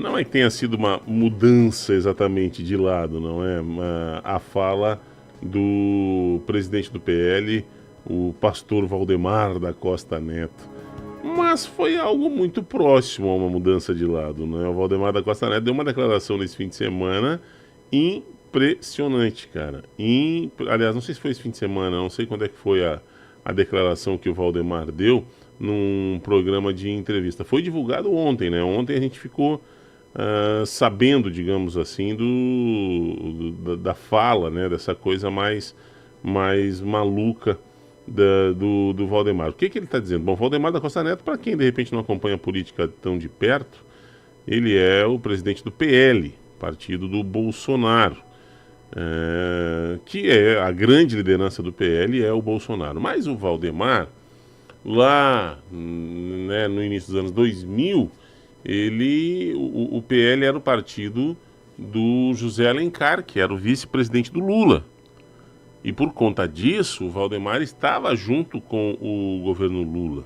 Não é que tenha sido uma mudança exatamente de lado, não é? A fala do presidente do PL, o pastor Valdemar da Costa Neto. Mas foi algo muito próximo a uma mudança de lado, né? O Valdemar da Costa Neto deu uma declaração nesse fim de semana impressionante, cara. Aliás, não sei se foi esse fim de semana, não sei quando é que foi a declaração que o Valdemar deu num programa de entrevista. Foi divulgado ontem, né? Ontem a gente ficou sabendo, digamos assim, da fala, né? Dessa coisa mais maluca do Valdemar. O que ele está dizendo? Bom, Valdemar da Costa Neto, para quem de repente não acompanha a política tão de perto, ele é o presidente do PL, partido do Bolsonaro, que é a grande liderança do PL, é o Bolsonaro. Mas o Valdemar, lá, né, no início dos anos 2000, o PL era o partido do José Alencar, que era o vice-presidente do Lula. E por conta disso, o Valdemar estava junto com o governo Lula.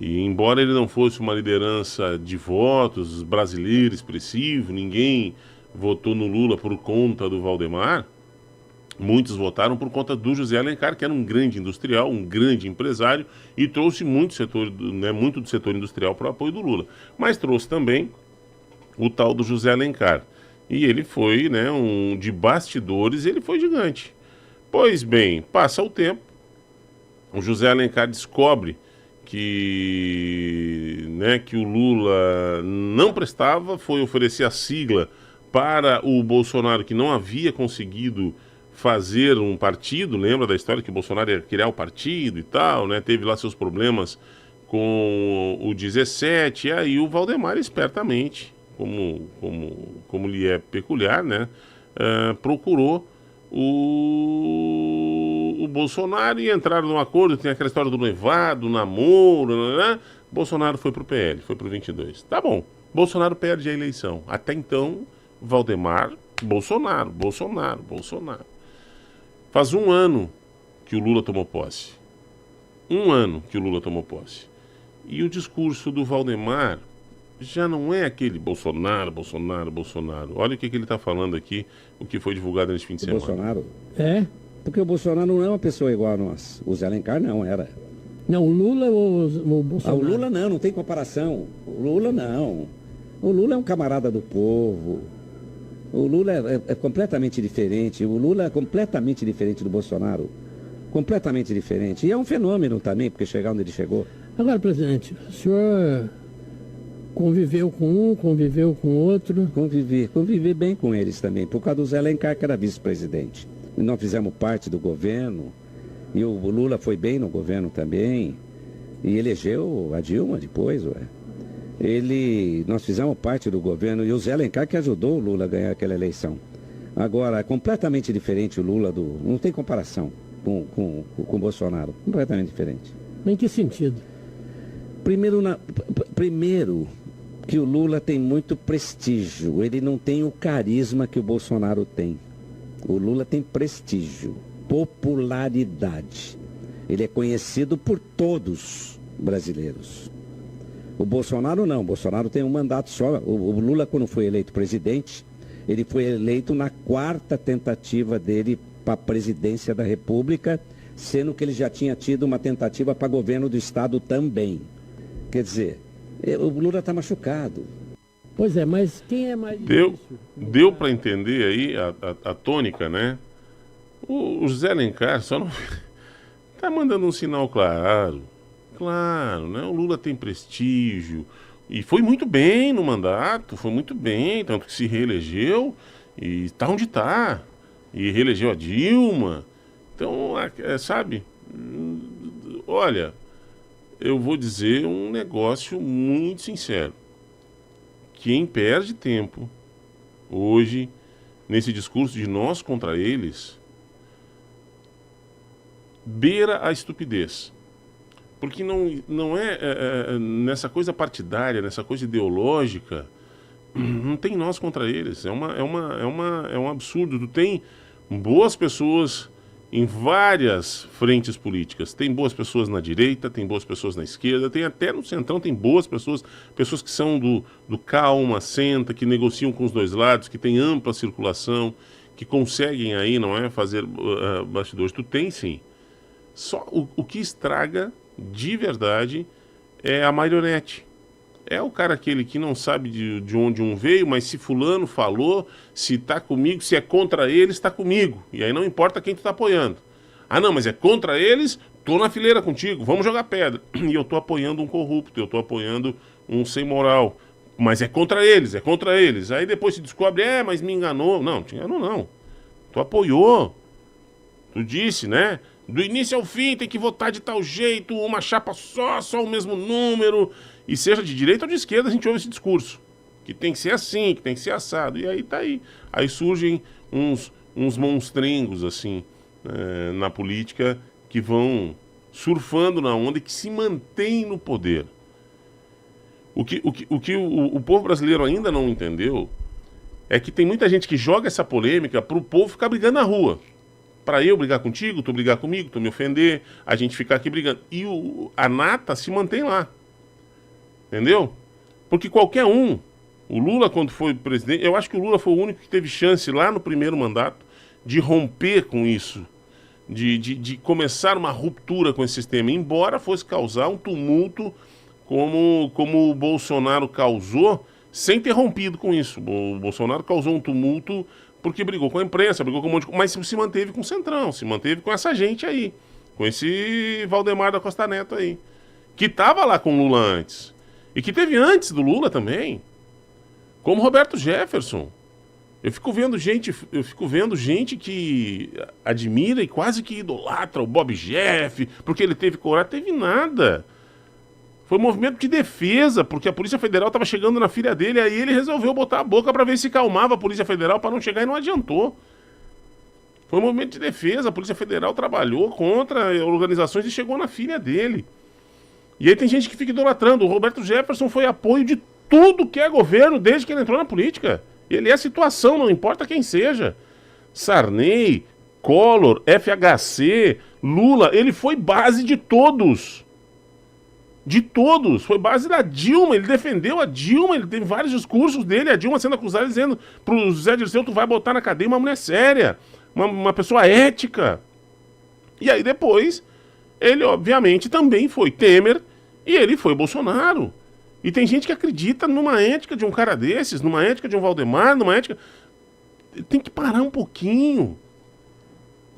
E embora ele não fosse uma liderança de votos brasileiro expressivo, ninguém votou no Lula por conta do Valdemar, muitos votaram por conta do José Alencar, que era um grande industrial, um grande empresário, e trouxe muito do setor industrial para o apoio do Lula. Mas trouxe também o tal do José Alencar. E ele foi, né, de bastidores, ele foi gigante. Pois bem, passa o tempo, o José Alencar descobre que o Lula não prestava, foi oferecer a sigla para o Bolsonaro, que não havia conseguido fazer um partido. Lembra da história que o Bolsonaro ia criar o partido e tal, né? Teve lá seus problemas com o 17, e aí o Valdemar, espertamente, como lhe é peculiar, né? Procurou o Bolsonaro e entraram num acordo. Tem aquela história do noivado, do namoro, né? Bolsonaro foi pro PL, foi pro 22. Tá bom, Bolsonaro perde a eleição. Até então, Valdemar, Bolsonaro. Faz um ano que o Lula tomou posse. E o discurso do Valdemar já não é aquele Bolsonaro. Olha o que ele está falando aqui, o que foi divulgado nesse fim de semana. Bolsonaro? É, porque o Bolsonaro não é uma pessoa igual a nós. O Zé Alencar não era. Não, o Lula ou o Bolsonaro? O Lula não tem comparação. O Lula não. O Lula é um camarada do povo. O Lula é completamente diferente. O Lula é completamente diferente do Bolsonaro. Completamente diferente. E é um fenômeno também, porque chegar onde ele chegou. Agora, presidente, o senhor conviveu com um, conviveu com outro? Convivi bem com eles também, por causa do Zé Alencar, que era vice-presidente. E nós fizemos parte do governo, e o Lula foi bem no governo também, e elegeu a Dilma depois, ué. Nós fizemos parte do governo, e o Zé Alencar que ajudou o Lula a ganhar aquela eleição. Agora, é completamente diferente o Lula não tem comparação com o Bolsonaro, completamente diferente. Em que sentido? Primeiro, que o Lula tem muito prestígio, ele não tem o carisma que o Bolsonaro tem. O Lula tem prestígio, popularidade. Ele é conhecido por todos brasileiros. O Bolsonaro não, o Bolsonaro tem um mandato só. O Lula, quando foi eleito presidente, ele foi eleito na 4ª tentativa dele para a presidência da República, sendo que ele já tinha tido uma tentativa para governo do Estado também. Quer dizer, o Lula está machucado. Pois é, mas quem é mais Deu para entender aí a tônica, né? O José Alencar só não tá mandando um sinal claro, né? O Lula tem prestígio e foi muito bem no mandato, tanto que se reelegeu e está onde está, e reelegeu a Dilma. Então, sabe? Olha, eu vou dizer um negócio muito sincero. Quem perde tempo hoje nesse discurso de nós contra eles beira a estupidez. Porque não é nessa coisa partidária, nessa coisa ideológica, não tem nós contra eles. É um absurdo. Tu tem boas pessoas em várias frentes políticas. Tem boas pessoas na direita, tem boas pessoas na esquerda, tem até no centrão, tem boas pessoas, pessoas que são do calma, senta, que negociam com os dois lados, que tem ampla circulação, que conseguem aí, não é, fazer bastidores. Tu tem sim. Só o que estraga de verdade é a marionete. É o cara aquele que não sabe de onde um veio, mas se fulano falou, se tá comigo, se é contra eles, tá comigo. E aí não importa quem tu tá apoiando. Ah não, mas é contra eles, tô na fileira contigo, vamos jogar pedra. E eu tô apoiando um corrupto, eu tô apoiando um sem moral. Mas é contra eles, é contra eles. Aí depois se descobre, mas me enganou. Não, te enganou não. Tu apoiou. Tu disse, né? Do início ao fim tem que votar de tal jeito, uma chapa só o mesmo número. E seja de direita ou de esquerda, a gente ouve esse discurso. Que tem que ser assim, que tem que ser assado. E aí tá aí. Aí surgem uns monstrengos, assim, na política, que vão surfando na onda e que se mantêm no poder. O que o povo brasileiro ainda não entendeu é que tem muita gente que joga essa polêmica pro povo ficar brigando na rua. Pra eu brigar contigo, tu brigar comigo, tu me ofender, a gente ficar aqui brigando. E a nata se mantém lá. Entendeu? Porque qualquer um, o Lula quando foi presidente, eu acho que o Lula foi o único que teve chance lá no primeiro mandato de romper com isso, de começar uma ruptura com esse sistema, embora fosse causar um tumulto como o Bolsonaro causou, sem ter rompido com isso. O Bolsonaro causou um tumulto porque brigou com a imprensa, brigou com um monte de... Mas se manteve com o Centrão, se manteve com essa gente aí, com esse Valdemar da Costa Neto aí, que estava lá com o Lula antes. E que teve antes do Lula também, como Roberto Jefferson. Eu fico vendo gente que admira e quase que idolatra o Bob Jeff, porque ele teve coragem. Teve nada. Foi um movimento de defesa, porque a Polícia Federal estava chegando na filha dele, aí ele resolveu botar a boca para ver se calmava a Polícia Federal para não chegar e não adiantou. Foi um movimento de defesa, a Polícia Federal trabalhou contra organizações e chegou na filha dele. E aí tem gente que fica idolatrando. O Roberto Jefferson foi apoio de tudo que é governo desde que ele entrou na política. Ele é situação, não importa quem seja. Sarney, Collor, FHC, Lula, ele foi base de todos. De todos. Foi base da Dilma, ele defendeu a Dilma, ele teve vários discursos dele, a Dilma sendo acusada, dizendo pro Zé Dirceu, tu vai botar na cadeia uma mulher séria, uma pessoa ética. E aí depois, ele obviamente também foi Temer, e ele foi Bolsonaro. E tem gente que acredita numa ética de um cara desses, numa ética de um Valdemar, numa ética... Tem que parar um pouquinho.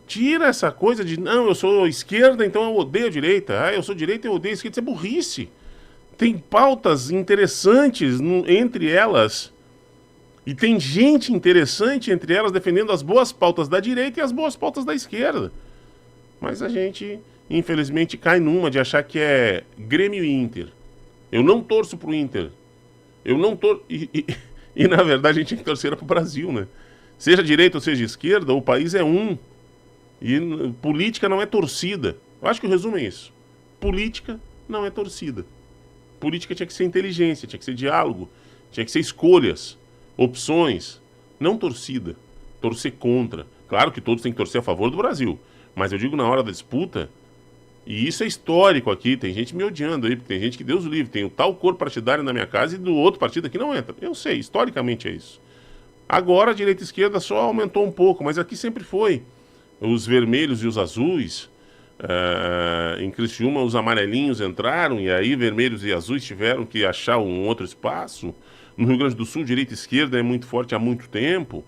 Tira essa coisa de, não, eu sou esquerda, então eu odeio a direita. Ah, eu sou direita, eu odeio a esquerda. Isso é burrice. Tem pautas interessantes entre elas. E tem gente interessante entre elas defendendo as boas pautas da direita e as boas pautas da esquerda. Mas a gente... infelizmente cai numa de achar que é Grêmio e Inter. Eu não torço pro Inter. Eu não torço... E na verdade a gente tem que torcer pro Brasil, né? Seja direita ou seja esquerda, o país é um. E política não é torcida. Eu acho que o resumo é isso. Política não é torcida. Política tinha que ser inteligência, tinha que ser diálogo, tinha que ser escolhas, opções, não torcida. Torcer contra. Claro que todos têm que torcer a favor do Brasil. Mas eu digo na hora da disputa... E isso é histórico aqui, tem gente me odiando aí, porque tem gente que Deus o livre, tem o tal cor partidário na minha casa e do outro partido aqui não entra. Eu sei, historicamente é isso. Agora a direita e a esquerda só aumentou um pouco, mas aqui sempre foi. Os vermelhos e os azuis, em Criciúma os amarelinhos entraram e aí vermelhos e azuis tiveram que achar um outro espaço. No Rio Grande do Sul, direita e esquerda é muito forte há muito tempo.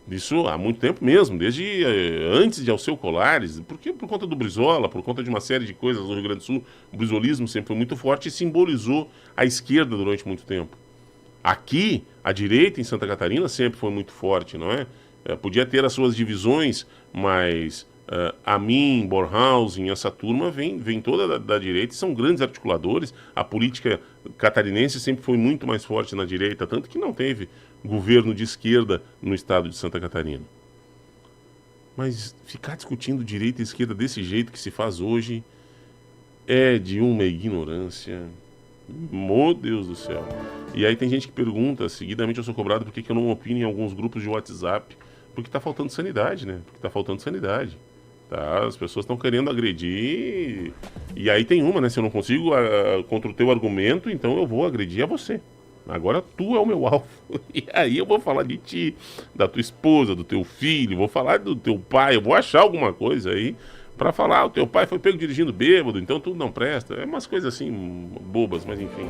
Isso há muito tempo mesmo, desde antes de Alceu Colares, porque por conta do Brizola, por conta de uma série de coisas no Rio Grande do Sul, o brizolismo sempre foi muito forte e simbolizou a esquerda durante muito tempo. Aqui, a direita em Santa Catarina sempre foi muito forte, não é? Podia ter as suas divisões, mas Amin, Bornhausen, essa turma vem toda da direita e são grandes articuladores. A política catarinense sempre foi muito mais forte na direita, tanto que não teve governo de esquerda no estado de Santa Catarina. Mas ficar discutindo direita e esquerda desse jeito que se faz hoje é de uma ignorância. Meu Deus do céu. E aí tem gente que pergunta, seguidamente eu sou cobrado por que eu não opino em alguns grupos de WhatsApp. Porque tá faltando sanidade, né? Porque tá faltando sanidade. Tá? As pessoas estão querendo agredir. E aí tem uma, né? Se eu não consigo contra o teu argumento, então eu vou agredir a você. Agora tu é o meu alvo. E aí eu vou falar de ti, da tua esposa, do teu filho, vou falar do teu pai, eu vou achar alguma coisa aí pra falar, o teu pai foi pego dirigindo bêbado, então tudo não presta. É umas coisas assim, bobas, mas enfim.